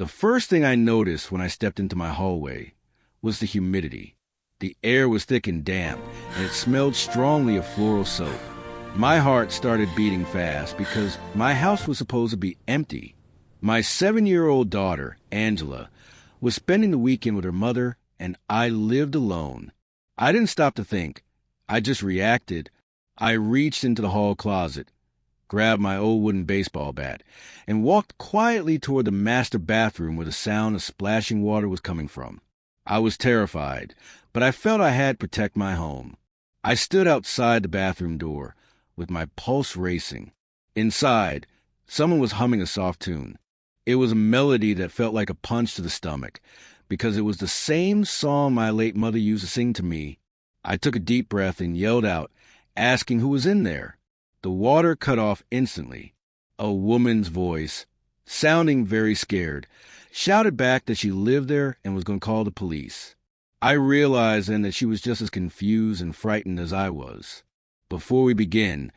The first thing I noticed when I stepped into my hallway was the humidity. The air was thick and damp, and it smelled strongly of floral soap. My heart started beating fast because my house was supposed to be empty. My 7-year-old daughter, Angela, was spending the weekend with her mother, and I lived alone. I didn't stop to think. I just reacted. I reached into the hall closet, grabbed my old wooden baseball bat, and walked quietly toward the master bathroom where the sound of splashing water was coming from. I was terrified, but I felt I had to protect my home. I stood outside the bathroom door, with my pulse racing. Inside, someone was humming a soft tune. It was a melody that felt like a punch to the stomach, because it was the same song my late mother used to sing to me. I took a deep breath and yelled out, asking who was in there. The water cut off instantly. A woman's voice, sounding very scared, shouted back that she lived there and was going to call the police. I realized then that she was just as confused and frightened as I was. Before we begin,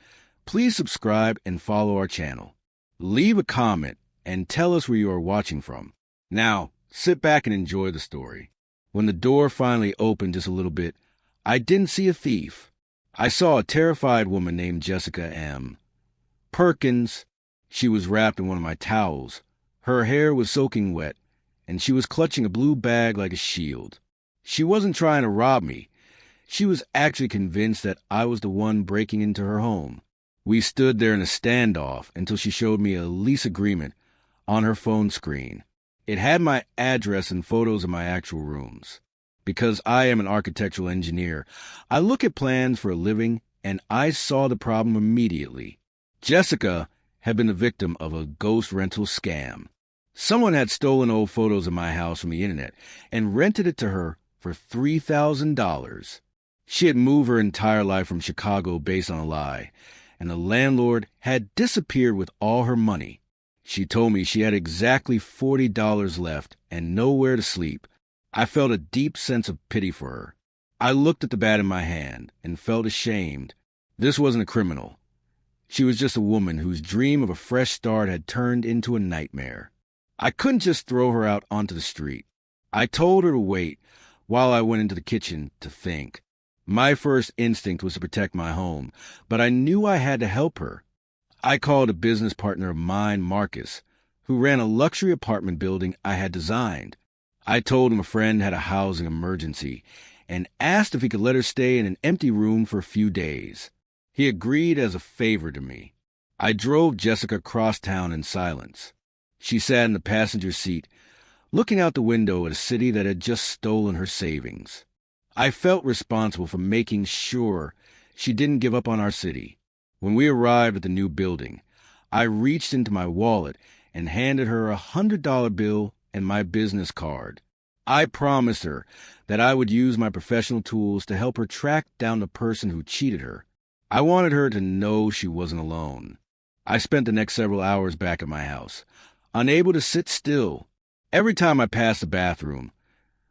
please subscribe and follow our channel. Leave a comment and tell us where you are watching from. Now, sit back and enjoy the story. When the door finally opened just a little bit, I didn't see a thief. I saw a terrified woman named Jessica M. Perkins. She was wrapped in one of my towels. Her hair was soaking wet, and she was clutching a blue bag like a shield. She wasn't trying to rob me. She was actually convinced that I was the one breaking into her home. We stood there in a standoff until she showed me a lease agreement on her phone screen. It had my address and photos of my actual rooms. Because I am an architectural engineer, I look at plans for a living, and I saw the problem immediately. Jessica had been the victim of a ghost rental scam. Someone had stolen old photos of my house from the internet and rented it to her for $3,000. She had moved her entire life from Chicago based on a lie, and the landlord had disappeared with all her money. She told me she had exactly $40 left and nowhere to sleep. I felt a deep sense of pity for her. I looked at the bat in my hand and felt ashamed. This wasn't a criminal. She was just a woman whose dream of a fresh start had turned into a nightmare. I couldn't just throw her out onto the street. I told her to wait while I went into the kitchen to think. My first instinct was to protect my home, but I knew I had to help her. I called a business partner of mine, Marcus, who ran a luxury apartment building I had designed. I told him a friend had a housing emergency and asked if he could let her stay in an empty room for a few days. He agreed as a favor to me. I drove Jessica across town in silence. She sat in the passenger seat, looking out the window at a city that had just stolen her savings. I felt responsible for making sure she didn't give up on our city. When we arrived at the new building, I reached into my wallet and handed her a $100 bill and my business card. I promised her that I would use my professional tools to help her track down the person who cheated her. I wanted her to know she wasn't alone. I spent the next several hours back at my house, unable to sit still. Every time I passed the bathroom,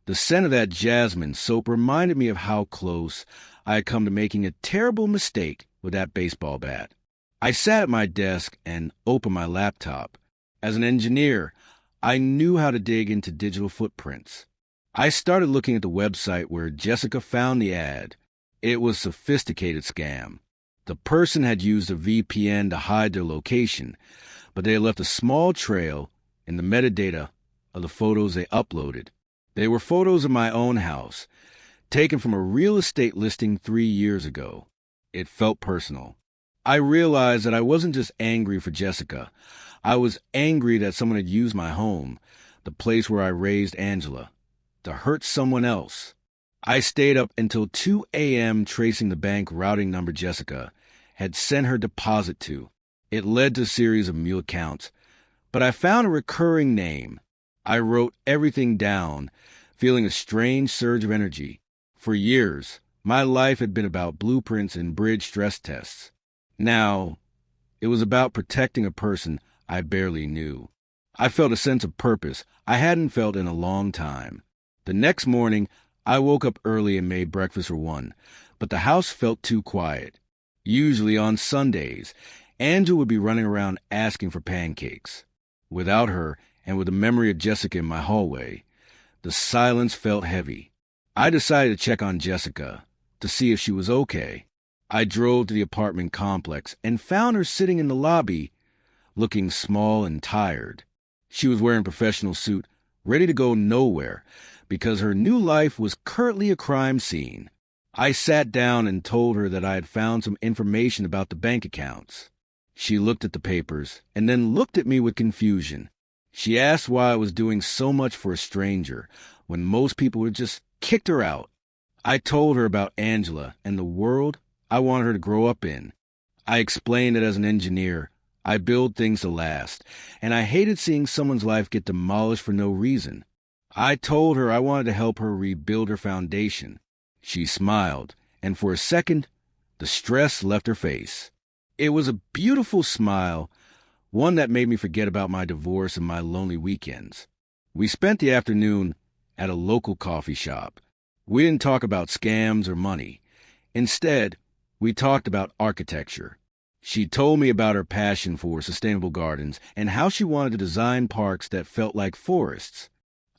the scent of that jasmine soap reminded me of how close I had come to making a terrible mistake with that baseball bat. I sat at my desk and opened my laptop. As an engineer, I knew how to dig into digital footprints. I started looking at the website where Jessica found the ad. It was a sophisticated scam. The person had used a VPN to hide their location, but they had left a small trail in the metadata of the photos they uploaded. They were photos of my own house, taken from a real estate listing 3 years ago. It felt personal. I realized that I wasn't just angry for Jessica. I was angry that someone had used my home, the place where I raised Angela, to hurt someone else. I stayed up until 2 a.m. tracing the bank routing number Jessica had sent her deposit to. It led to a series of mule accounts, but I found a recurring name. I wrote everything down, feeling a strange surge of energy. For years, my life had been about blueprints and bridge stress tests. Now, it was about protecting a person I barely knew. I felt a sense of purpose I hadn't felt in a long time. The next morning, I woke up early and made breakfast for one, but the house felt too quiet. Usually on Sundays, Angela would be running around asking for pancakes. Without her, and with the memory of Jessica in my hallway, the silence felt heavy. I decided to check on Jessica to see if she was okay. I drove to the apartment complex and found her sitting in the lobby, looking small and tired. She was wearing a professional suit, ready to go nowhere, because her new life was currently a crime scene. I sat down and told her that I had found some information about the bank accounts. She looked at the papers and then looked at me with confusion. She asked why I was doing so much for a stranger when most people would just kicked her out. I told her about Angela and the world I wanted her to grow up in. I explained that as an engineer, I build things to last, and I hated seeing someone's life get demolished for no reason. I told her I wanted to help her rebuild her foundation. She smiled, and for a second, the stress left her face. It was a beautiful smile, one that made me forget about my divorce and my lonely weekends. We spent the afternoon at a local coffee shop. We didn't talk about scams or money. Instead, we talked about architecture. She told me about her passion for sustainable gardens and how she wanted to design parks that felt like forests.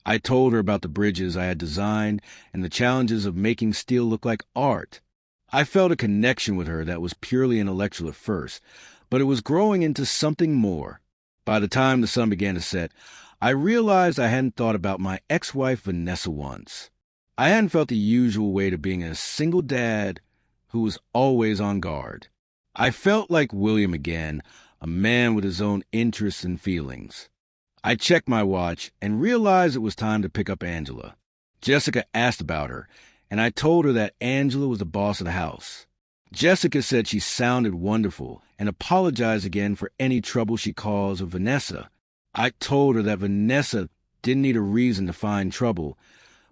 I told her about the bridges I had designed and the challenges of making steel look like art. I felt a connection with her that was purely intellectual at first, but it was growing into something more. By the time the sun began to set, I realized I hadn't thought about my ex-wife Vanessa once. I hadn't felt the usual weight of being a single dad who was always on guard. I felt like William again, a man with his own interests and feelings. I checked my watch and realized it was time to pick up Angela. Jessica asked about her, and I told her that Angela was the boss of the house. Jessica said she sounded wonderful and apologized again for any trouble she caused with Vanessa. I told her that Vanessa didn't need a reason to find trouble,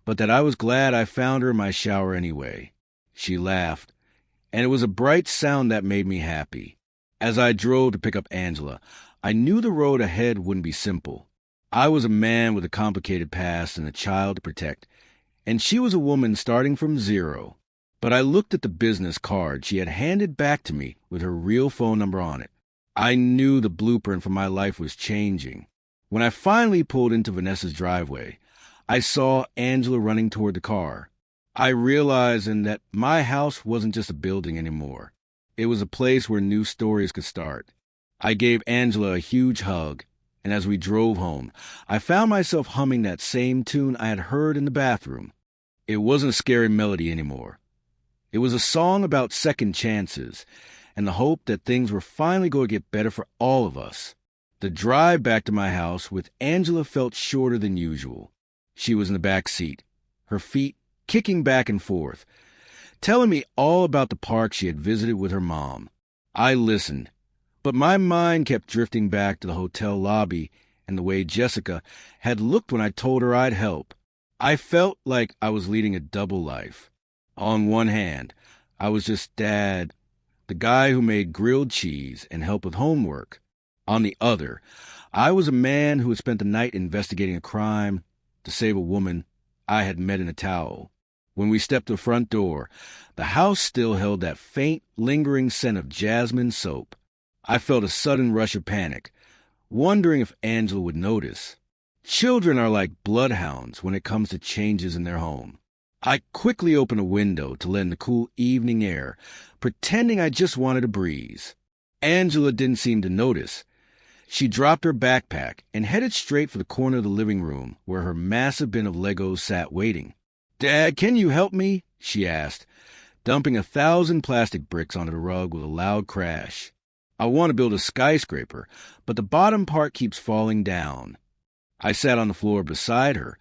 but that I was glad I found her in my shower anyway. She laughed, and it was a bright sound that made me happy. As I drove to pick up Angela, I knew the road ahead wouldn't be simple. I was a man with a complicated past and a child to protect, and she was a woman starting from zero. But I looked at the business card she had handed back to me with her real phone number on it. I knew the blueprint for my life was changing. When I finally pulled into Vanessa's driveway, I saw Angela running toward the car. I realized then that my house wasn't just a building anymore. It was a place where new stories could start. I gave Angela a huge hug, and as we drove home, I found myself humming that same tune I had heard in the bathroom. It wasn't a scary melody anymore. It was a song about second chances and the hope that things were finally going to get better for all of us. The drive back to my house with Angela felt shorter than usual. She was in the back seat, her feet kicking back and forth, telling me all about the park she had visited with her mom. I listened, but my mind kept drifting back to the hotel lobby and the way Jessica had looked when I told her I'd help. I felt like I was leading a double life. On one hand, I was just Dad, the guy who made grilled cheese and helped with homework. On the other, I was a man who had spent the night investigating a crime to save a woman I had met in a towel. When we stepped to the front door, the house still held that faint, lingering scent of jasmine soap. I felt a sudden rush of panic, wondering if Angela would notice. Children are like bloodhounds when it comes to changes in their home. I quickly opened a window to let in the cool evening air, pretending I just wanted a breeze. Angela didn't seem to notice. She dropped her backpack and headed straight for the corner of the living room where her massive bin of Legos sat waiting. "Dad, can you help me?" she asked, dumping 1,000 plastic bricks onto the rug with a loud crash. "I want to build a skyscraper, but the bottom part keeps falling down." I sat on the floor beside her,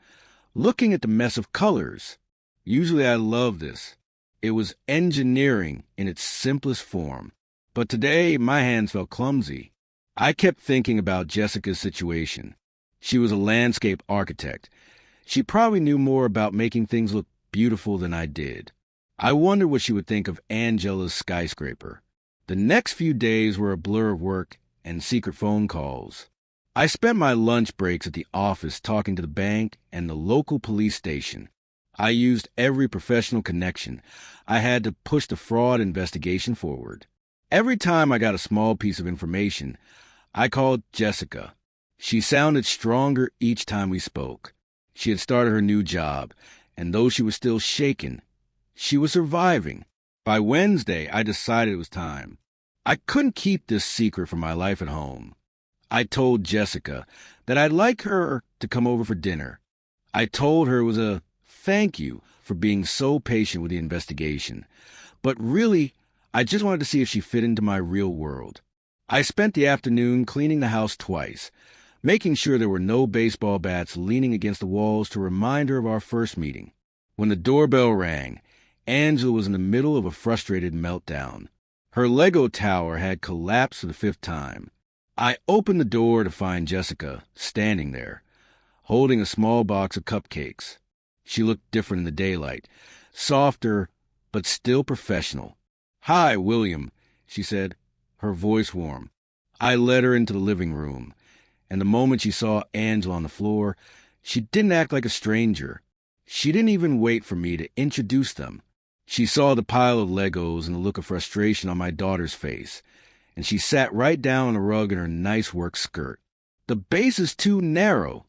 looking at the mess of colors. Usually I love this. It was engineering in its simplest form. But today my hands felt clumsy. I kept thinking about Jessica's situation. She was a landscape architect. She probably knew more about making things look beautiful than I did. I wondered what she would think of Angela's skyscraper. The next few days were a blur of work and secret phone calls. I spent my lunch breaks at the office talking to the bank and the local police station. I used every professional connection I had to push the fraud investigation forward. Every time I got a small piece of information, I called Jessica. She sounded stronger each time we spoke. She had started her new job, and though she was still shaken, she was surviving. By Wednesday, I decided it was time. I couldn't keep this secret from my life at home. I told Jessica that I'd like her to come over for dinner. I told her it was a thank you for being so patient with the investigation. But really, I just wanted to see if she fit into my real world. I spent the afternoon cleaning the house twice, making sure there were no baseball bats leaning against the walls to remind her of our first meeting. When the doorbell rang, Angela was in the middle of a frustrated meltdown. Her Lego tower had collapsed for the 5th time. I opened the door to find Jessica standing there, holding a small box of cupcakes. She looked different in the daylight, softer but still professional. "Hi, William," she said, her voice warm. I led her into the living room, and the moment she saw Angela on the floor, she didn't act like a stranger. She didn't even wait for me to introduce them. She saw the pile of Legos and the look of frustration on my daughter's face, and she sat right down on the rug in her nice work skirt. "The base is too narrow,"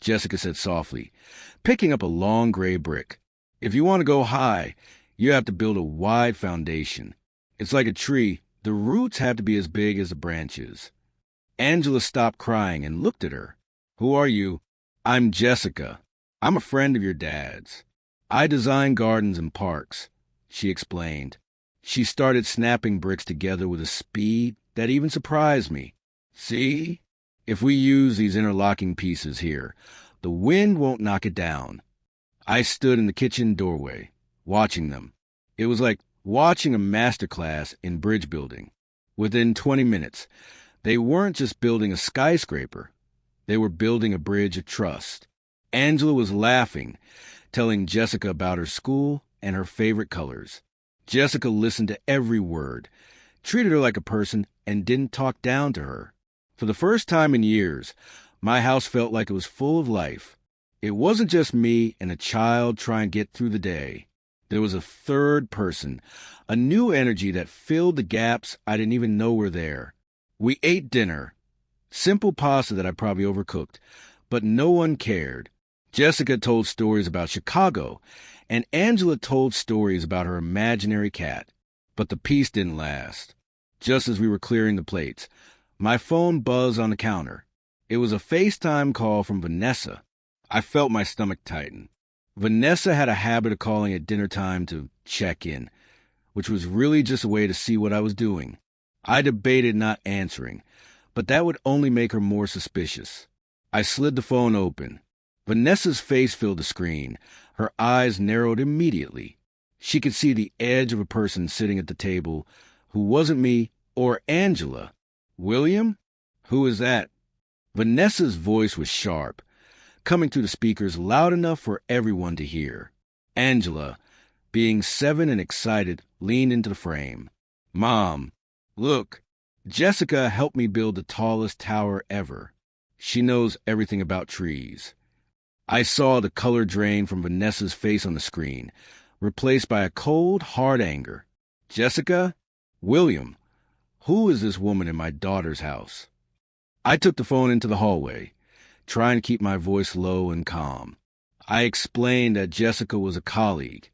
Jessica said softly, picking up a long gray brick. "If you want to go high, you have to build a wide foundation. It's like a tree. The roots have to be as big as the branches." Angela stopped crying and looked at her. "Who are you?" "I'm Jessica. I'm a friend of your dad's. I design gardens and parks," she explained. She started snapping bricks together with a speed that even surprised me. "See? If we use these interlocking pieces here, the wind won't knock it down." I stood in the kitchen doorway, watching them. It was like watching a masterclass in bridge building. Within 20 minutes, they weren't just building a skyscraper. They were building a bridge of trust. Angela was laughing, telling Jessica about her school and her favorite colors. Jessica listened to every word, treated her like a person, and didn't talk down to her. For the first time in years, my house felt like it was full of life. It wasn't just me and a child trying to get through the day. There was a third person, a new energy that filled the gaps I didn't even know were there. We ate dinner, simple pasta that I probably overcooked, but no one cared. Jessica told stories about Chicago, and Angela told stories about her imaginary cat. But the peace didn't last. Just as we were clearing the plates, my phone buzzed on the counter. It was a FaceTime call from Vanessa. I felt my stomach tighten. Vanessa had a habit of calling at dinner time to check in, which was really just a way to see what I was doing. I debated not answering, but that would only make her more suspicious. I slid the phone open. Vanessa's face filled the screen. Her eyes narrowed immediately. She could see the edge of a person sitting at the table who wasn't me or Angela. "William? Who is that?" Vanessa's voice was sharp, coming through the speakers loud enough for everyone to hear. Angela, being 7 and excited, leaned into the frame. "Mom, look, Jessica helped me build the tallest tower ever. She knows everything about trees." I saw the color drain from Vanessa's face on the screen, replaced by a cold, hard anger. "Jessica? William, who is this woman in my daughter's house?" I took the phone into the hallway, trying to keep my voice low and calm. I explained that Jessica was a colleague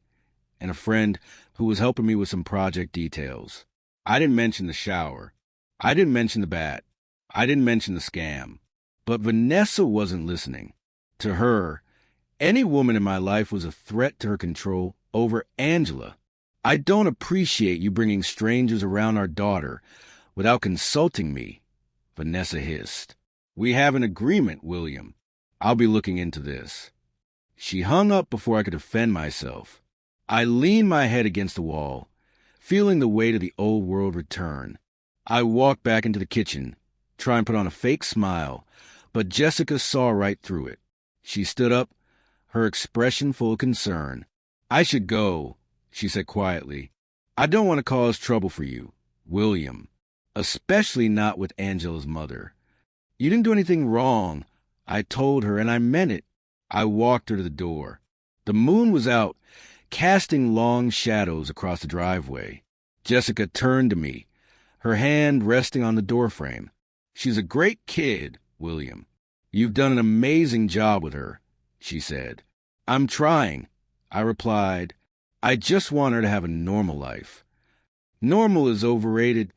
and a friend who was helping me with some project details. I didn't mention the shower. I didn't mention the bat. I didn't mention the scam. But Vanessa wasn't listening. To her, any woman in my life was a threat to her control over Angela. "I don't appreciate you bringing strangers around our daughter without consulting me," Vanessa hissed. "We have an agreement, William. I'll be looking into this." She hung up before I could defend myself. I leaned my head against the wall, feeling the weight of the old world return. I walked back into the kitchen, trying to put on a fake smile, but Jessica saw right through it. She stood up, her expression full of concern. "I should go," she said quietly. "I don't want to cause trouble for you, William, especially not with Angela's mother." "You didn't do anything wrong," I told her, and I meant it. I walked her to the door. The moon was out, casting long shadows across the driveway. Jessica turned to me, her hand resting on the doorframe. "She's a great kid, William. "You've done an amazing job with her," she said. "I'm trying," I replied. "I just want her to have a normal life." "Normal is overrated,"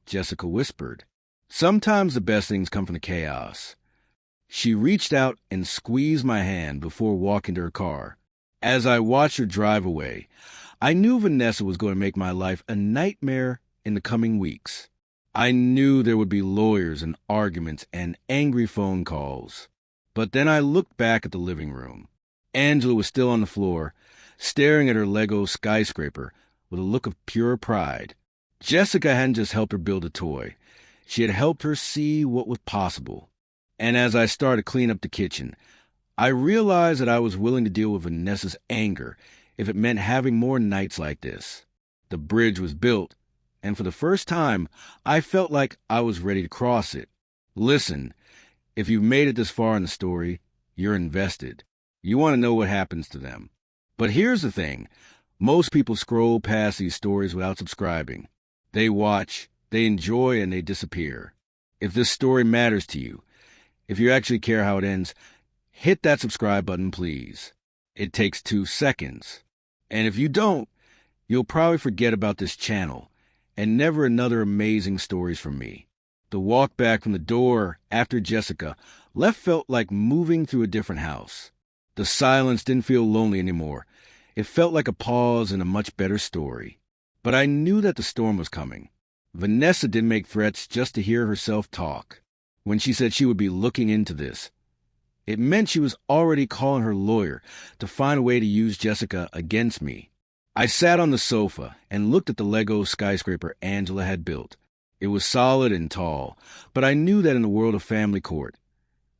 Jessica whispered. "Sometimes the best things come from the chaos." She reached out and squeezed my hand before walking to her car. As I watched her drive away, I knew Vanessa was going to make my life a nightmare in the coming weeks. I knew there would be lawyers and arguments and angry phone calls. But then I looked back at the living room. Angela was still on the floor, staring at her Lego skyscraper with a look of pure pride. Jessica hadn't just helped her build a toy. She had helped her see what was possible. And as I started to clean up the kitchen, I realized that I was willing to deal with Vanessa's anger if it meant having more nights like this. The bridge was built, and for the first time, I felt like I was ready to cross it. Listen, if you've made it this far in the story, you're invested. You want to know what happens to them. But here's the thing. Most people scroll past these stories without subscribing. They watch, they enjoy, and they disappear. If this story matters to you, if you actually care how it ends, hit that subscribe button, please. It takes 2 seconds. And if you don't, you'll probably forget about this channel and never another amazing stories from me. The walk back from the door after Jessica left felt like moving through a different house. The silence didn't feel lonely anymore. It felt like a pause in a much better story. But I knew that the storm was coming. Vanessa didn't make threats just to hear herself talk. When she said she would be looking into this, it meant she was already calling her lawyer to find a way to use Jessica against me. I sat on the sofa and looked at the Lego skyscraper Angela had built. It was solid and tall, but I knew that in the world of family court,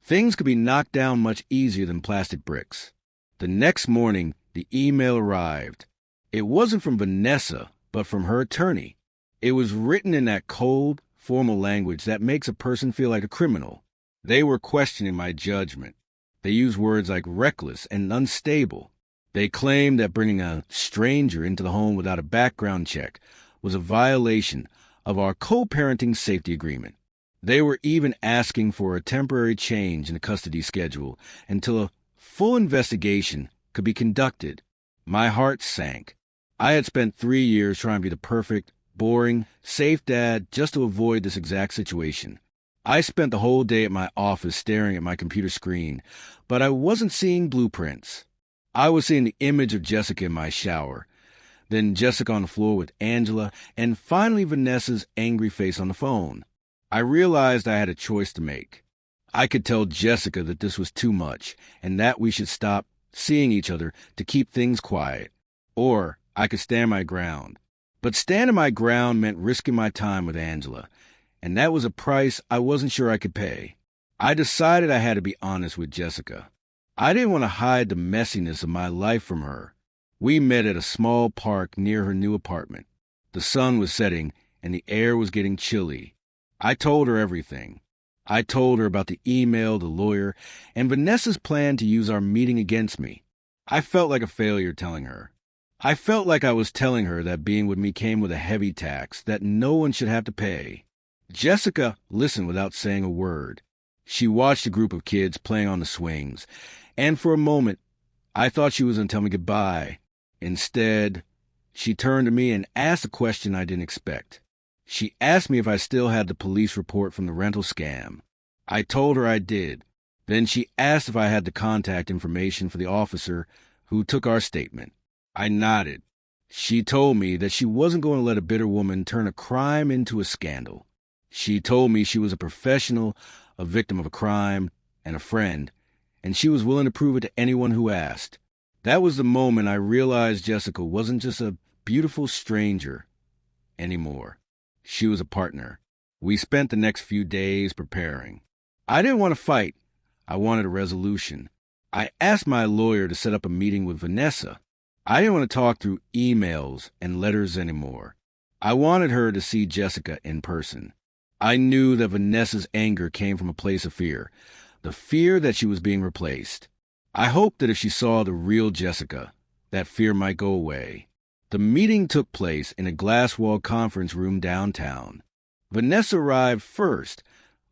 things could be knocked down much easier than plastic bricks. The next morning, the email arrived. It wasn't from Vanessa, but from her attorney. It was written in that cold, formal language that makes a person feel like a criminal. They were questioning my judgment. They used words like reckless and unstable. They claimed that bringing a stranger into the home without a background check was a violation of our co-parenting safety agreement. They were even asking for a temporary change in the custody schedule until a full investigation could be conducted. My heart sank. I had spent 3 years trying to be the perfect, boring, safe dad just to avoid this exact situation. I spent the whole day at my office staring at my computer screen, but I wasn't seeing blueprints. I was seeing the image of Jessica in my shower, then Jessica on the floor with Angela, and finally Vanessa's angry face on the phone. I realized I had a choice to make. I could tell Jessica that this was too much and that we should stop seeing each other to keep things quiet. Or I could stand my ground. But standing my ground meant risking my time with Angela, and that was a price I wasn't sure I could pay. I decided I had to be honest with Jessica. I didn't want to hide the messiness of my life from her. We met at a small park near her new apartment. The sun was setting, and the air was getting chilly. I told her everything. I told her about the email, the lawyer, and Vanessa's plan to use our meeting against me. I felt like a failure telling her. I felt like I was telling her that being with me came with a heavy tax that no one should have to pay. Jessica listened without saying a word. She watched a group of kids playing on the swings, and for a moment, I thought she was going to tell me goodbye. Instead, she turned to me and asked a question I didn't expect. She asked me if I still had the police report from the rental scam. I told her I did. Then she asked if I had the contact information for the officer who took our statement. I nodded. She told me that she wasn't going to let a bitter woman turn a crime into a scandal. She told me she was a professional, a victim of a crime, and a friend, and she was willing to prove it to anyone who asked. That was the moment I realized Jessica wasn't just a beautiful stranger anymore. She was a partner. We spent the next few days preparing. I didn't want to fight. I wanted a resolution. I asked my lawyer to set up a meeting with Vanessa. I didn't want to talk through emails and letters anymore. I wanted her to see Jessica in person. I knew that Vanessa's anger came from a place of fear, the fear that she was being replaced. I hoped that if she saw the real Jessica, that fear might go away. The meeting took place in a glass-walled conference room downtown. Vanessa arrived first,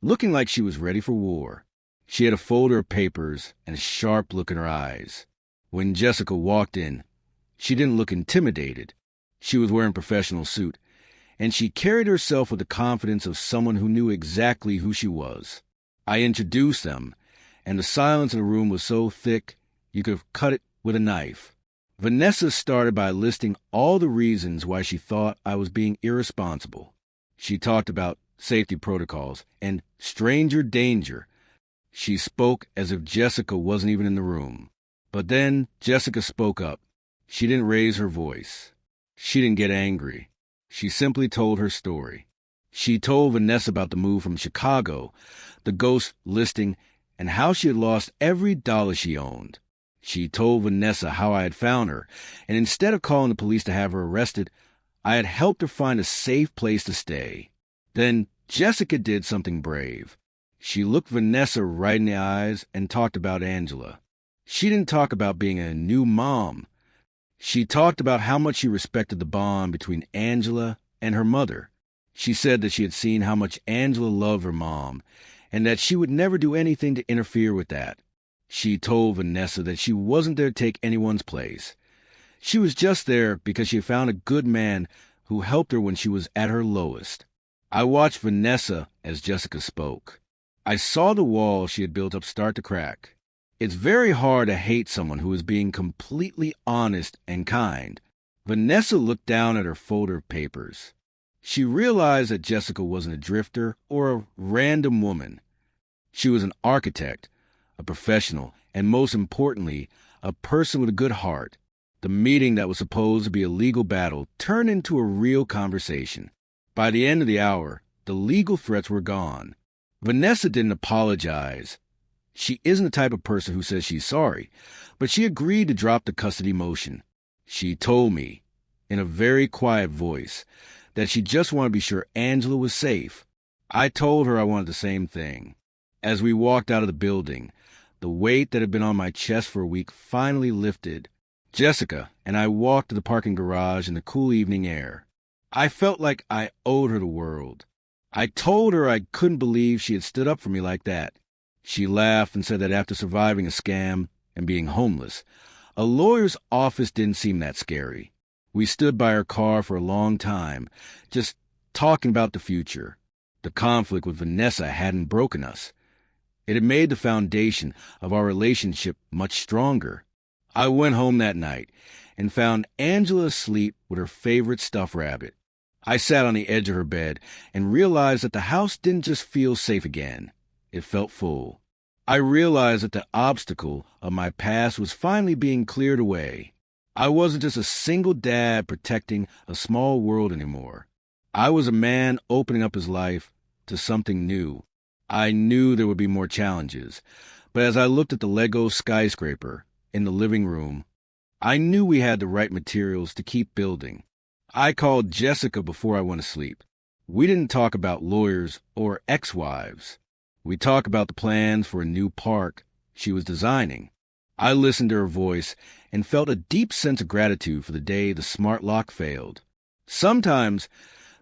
looking like she was ready for war. She had a folder of papers and a sharp look in her eyes. When Jessica walked in, she didn't look intimidated. She was wearing a professional suit, and she carried herself with the confidence of someone who knew exactly who she was. I introduced them, and the silence in the room was so thick you could have cut it with a knife. Vanessa started by listing all the reasons why she thought I was being irresponsible. She talked about safety protocols and stranger danger. She spoke as if Jessica wasn't even in the room. But then Jessica spoke up. She didn't raise her voice. She didn't get angry. She simply told her story. She told Vanessa about the move from Chicago, the ghost listing, and how she had lost every dollar she owned. She told Vanessa how I had found her, and instead of calling the police to have her arrested, I had helped her find a safe place to stay. Then Jessica did something brave. She looked Vanessa right in the eyes and talked about Angela. She didn't talk about being a new mom. She talked about how much she respected the bond between Angela and her mother. She said that she had seen how much Angela loved her mom, and that she would never do anything to interfere with that. She told Vanessa that she wasn't there to take anyone's place. She was just there because she had found a good man who helped her when she was at her lowest. I watched Vanessa as Jessica spoke. I saw the wall she had built up start to crack. It's very hard to hate someone who is being completely honest and kind. Vanessa looked down at her folder of papers. She realized that Jessica wasn't a drifter or a random woman. She was an architect, a professional, and most importantly, a person with a good heart. The meeting that was supposed to be a legal battle turned into a real conversation. By the end of the hour, the legal threats were gone. Vanessa didn't apologize. She isn't the type of person who says she's sorry, but she agreed to drop the custody motion. She told me, in a very quiet voice, that she just wanted to be sure Angela was safe. I told her I wanted the same thing. As we walked out of the building, the weight that had been on my chest for a week finally lifted. Jessica and I walked to the parking garage in the cool evening air. I felt like I owed her the world. I told her I couldn't believe she had stood up for me like that. She laughed and said that after surviving a scam and being homeless, a lawyer's office didn't seem that scary. We stood by her car for a long time, just talking about the future. The conflict with Vanessa hadn't broken us. It had made the foundation of our relationship much stronger. I went home that night and found Angela asleep with her favorite stuffed rabbit. I sat on the edge of her bed and realized that the house didn't just feel safe again. It felt full. I realized that the obstacle of my past was finally being cleared away. I wasn't just a single dad protecting a small world anymore. I was a man opening up his life to something new. I knew there would be more challenges, but as I looked at the Lego skyscraper in the living room, I knew we had the right materials to keep building. I called Jessica before I went to sleep. We didn't talk about lawyers or ex-wives. We talked about the plans for a new park she was designing. I listened to her voice and felt a deep sense of gratitude for the day the smart lock failed. Sometimes,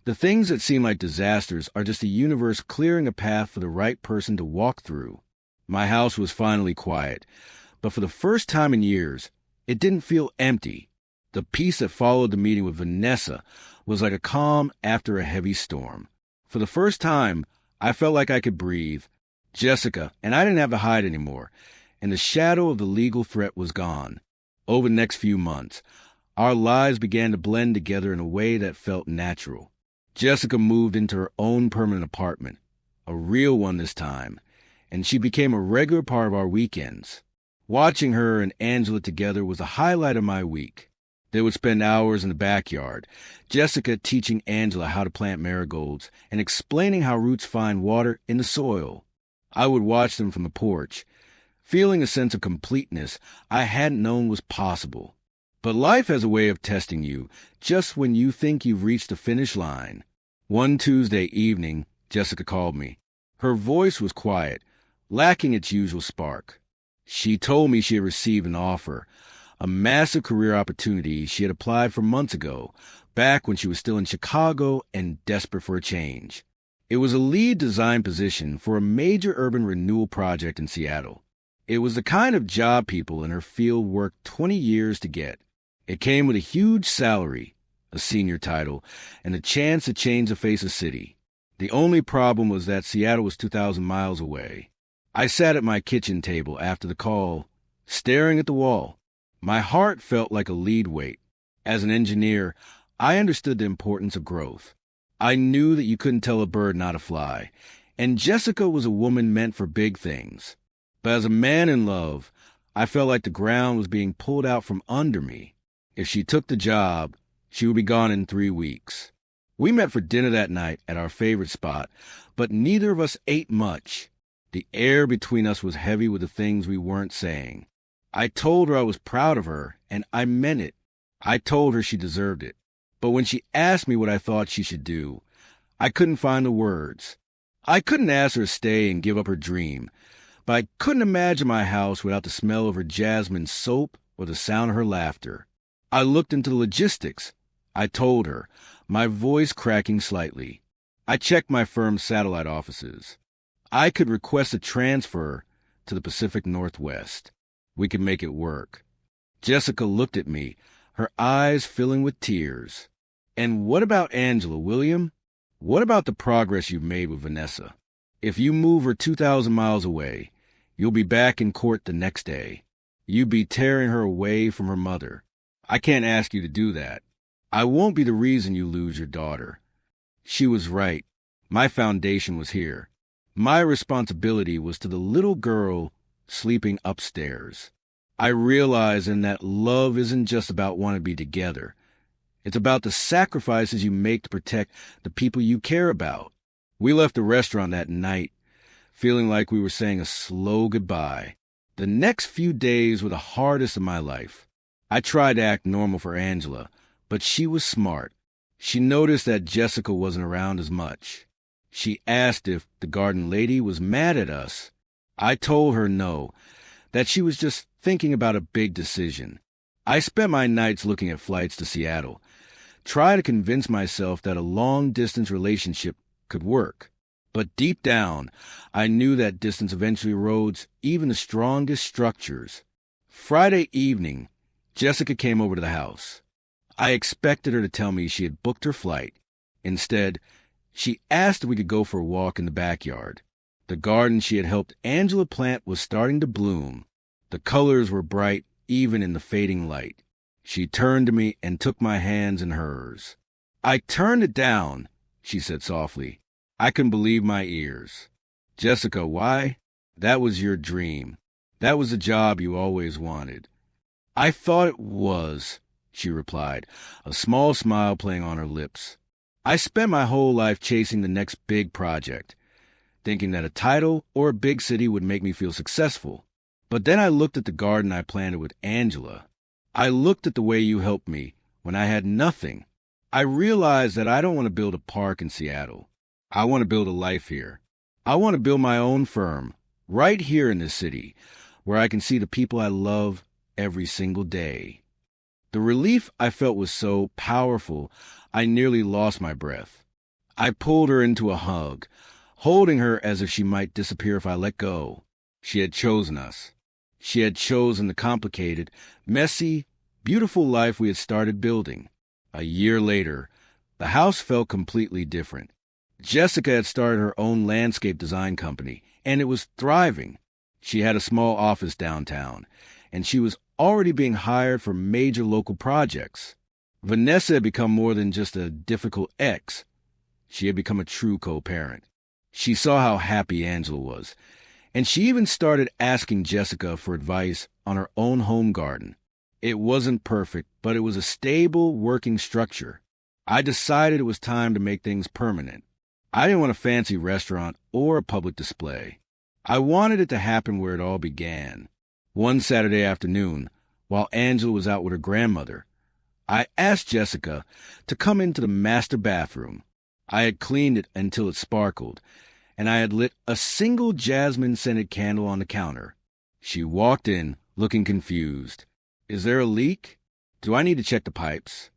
the things that seem like disasters are just the universe clearing a path for the right person to walk through. My house was finally quiet, but for the first time in years, it didn't feel empty. The peace that followed the meeting with Vanessa was like a calm after a heavy storm. For the first time, I felt like I could breathe. Jessica and I didn't have to hide anymore, and the shadow of the legal threat was gone. Over the next few months, our lives began to blend together in a way that felt natural. Jessica moved into her own permanent apartment, a real one this time, and she became a regular part of our weekends. Watching her and Angela together was the highlight of my week. They would spend hours in the backyard, Jessica teaching Angela how to plant marigolds and explaining how roots find water in the soil. I would watch them from the porch, feeling a sense of completeness I hadn't known was possible. But life has a way of testing you just when you think you've reached the finish line. One Tuesday evening, Jessica called me. Her voice was quiet, lacking its usual spark. She told me she had received an offer, a massive career opportunity she had applied for months ago, back when she was still in Chicago and desperate for a change. It was a lead design position for a major urban renewal project in Seattle. It was the kind of job people in her field worked 20 years to get. It came with a huge salary, a senior title, and a chance to change the face of the city. The only problem was that Seattle was 2,000 miles away. I sat at my kitchen table after the call, staring at the wall. My heart felt like a lead weight. As an engineer, I understood the importance of growth. I knew that you couldn't tell a bird not to fly, and Jessica was a woman meant for big things. But as a man in love, I felt like the ground was being pulled out from under me. If she took the job, she would be gone in 3 weeks. We met for dinner that night at our favorite spot, but neither of us ate much. The air between us was heavy with the things we weren't saying. I told her I was proud of her, and I meant it. I told her she deserved it. But when she asked me what I thought she should do, I couldn't find the words. I couldn't ask her to stay and give up her dream, but I couldn't imagine my house without the smell of her jasmine soap or the sound of her laughter. I looked into the logistics. I told her, my voice cracking slightly. I checked my firm's satellite offices. I could request a transfer to the Pacific Northwest. We could make it work. Jessica looked at me, her eyes filling with tears. And what about Angela, William? What about the progress you've made with Vanessa? If you move her 2,000 miles away, you'll be back in court the next day. You'd be tearing her away from her mother. I can't ask you to do that. I won't be the reason you lose your daughter. She was right. My foundation was here. My responsibility was to the little girl sleeping upstairs. I realized then that love isn't just about wanting to be together. It's about the sacrifices you make to protect the people you care about. We left the restaurant that night, feeling like we were saying a slow goodbye. The next few days were the hardest of my life. I tried to act normal for Angela, but she was smart. She noticed that Jessica wasn't around as much. She asked if the garden lady was mad at us. I told her no, that she was just thinking about a big decision. I spent my nights looking at flights to Seattle, trying to convince myself that a long-distance relationship could work. But deep down, I knew that distance eventually erodes even the strongest structures. Friday evening, Jessica came over to the house. I expected her to tell me she had booked her flight. Instead, she asked if we could go for a walk in the backyard. The garden she had helped Angela plant was starting to bloom. The colors were bright, even in the fading light. She turned to me and took my hands in hers. I turned it down, she said softly. I couldn't believe my ears. Jessica, why? That was your dream. That was the job you always wanted. I thought it was, she replied, a small smile playing on her lips. I spent my whole life chasing the next big project, thinking that a title or a big city would make me feel successful. But then I looked at the garden I planted with Angela. I looked at the way you helped me when I had nothing. I realized that I don't want to build a park in Seattle. I want to build a life here. I want to build my own firm, right here in this city, where I can see the people I love every single day. The relief I felt was so powerful, I nearly lost my breath. I pulled her into a hug, holding her as if she might disappear if I let go. She had chosen us. She had chosen the complicated, messy, beautiful life we had started building. A year later, the house felt completely different. Jessica had started her own landscape design company, and it was thriving. She had a small office downtown, and she was already being hired for major local projects. Vanessa had become more than just a difficult ex. She had become a true co-parent. She saw how happy Angela was, and she even started asking Jessica for advice on her own home garden. It wasn't perfect, but it was a stable, working structure. I decided it was time to make things permanent. I didn't want a fancy restaurant or a public display. I wanted it to happen where it all began. One Saturday afternoon, while Angela was out with her grandmother, I asked Jessica to come into the master bathroom. I had cleaned it until it sparkled, and I had lit a single jasmine-scented candle on the counter. She walked in, looking confused. Is there a leak? Do I need to check the pipes?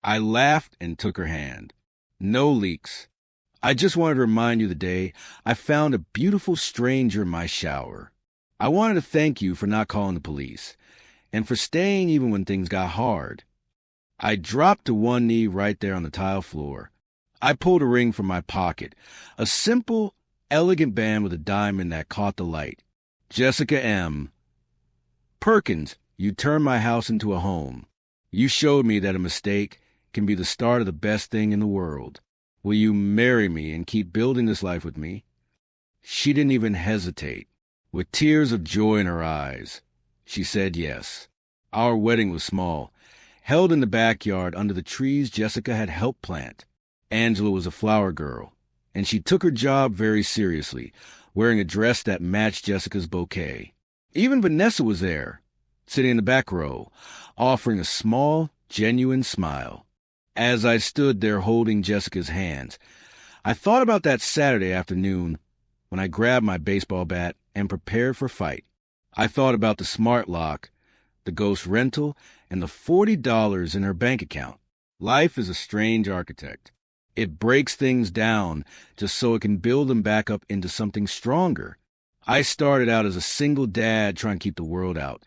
I laughed and took her hand. No leaks. I just wanted to remind you the day I found a beautiful stranger in my shower. I wanted to thank you for not calling the police and for staying even when things got hard. I dropped to one knee right there on the tile floor. I pulled a ring from my pocket, a simple, elegant band with a diamond that caught the light. Jessica M. Perkins, you turned my house into a home. You showed me that a mistake can be the start of the best thing in the world. Will you marry me and keep building this life with me? She didn't even hesitate. With tears of joy in her eyes, she said yes. Our wedding was small, held in the backyard under the trees Jessica had helped plant. Angela was a flower girl, and she took her job very seriously, wearing a dress that matched Jessica's bouquet. Even Vanessa was there, sitting in the back row, offering a small, genuine smile. As I stood there holding Jessica's hands, I thought about that Saturday afternoon when I grabbed my baseball bat and prepared for fight. I thought about the smart lock, the ghost rental, and the $40 in her bank account. Life is a strange architect. It breaks things down just so it can build them back up into something stronger. I started out as a single dad trying to keep the world out,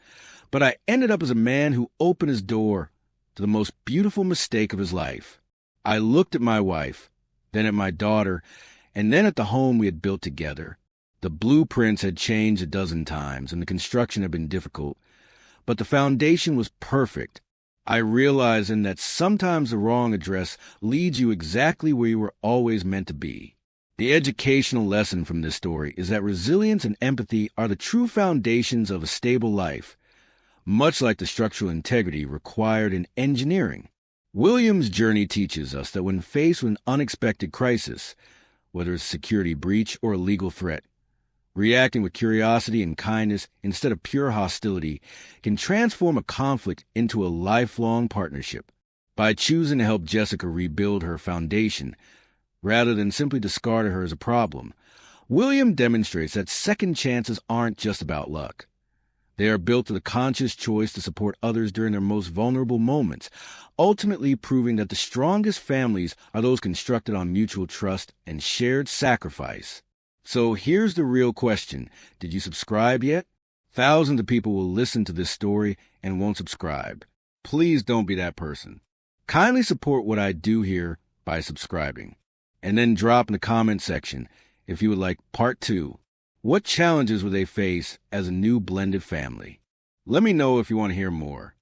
but I ended up as a man who opened his door to the most beautiful mistake of his life. I looked at my wife, then at my daughter, and then at the home we had built together. The blueprints had changed a dozen times, and the construction had been difficult, but the foundation was perfect. I realized then that sometimes the wrong address leads you exactly where you were always meant to be. The educational lesson from this story is that resilience and empathy are the true foundations of a stable life, much like the structural integrity required in engineering. William's journey teaches us that when faced with an unexpected crisis, whether it's a security breach or a legal threat, reacting with curiosity and kindness instead of pure hostility can transform a conflict into a lifelong partnership. By choosing to help Jessica rebuild her foundation, rather than simply discarding her as a problem, William demonstrates that second chances aren't just about luck. They are built with a conscious choice to support others during their most vulnerable moments, ultimately proving that the strongest families are those constructed on mutual trust and shared sacrifice. So here's the real question. Did you subscribe yet? Thousands of people will listen to this story and won't subscribe. Please don't be that person. Kindly support what I do here by subscribing. And then drop in the comment section if you would like part 2. What challenges will they face as a new blended family? Let me know if you want to hear more.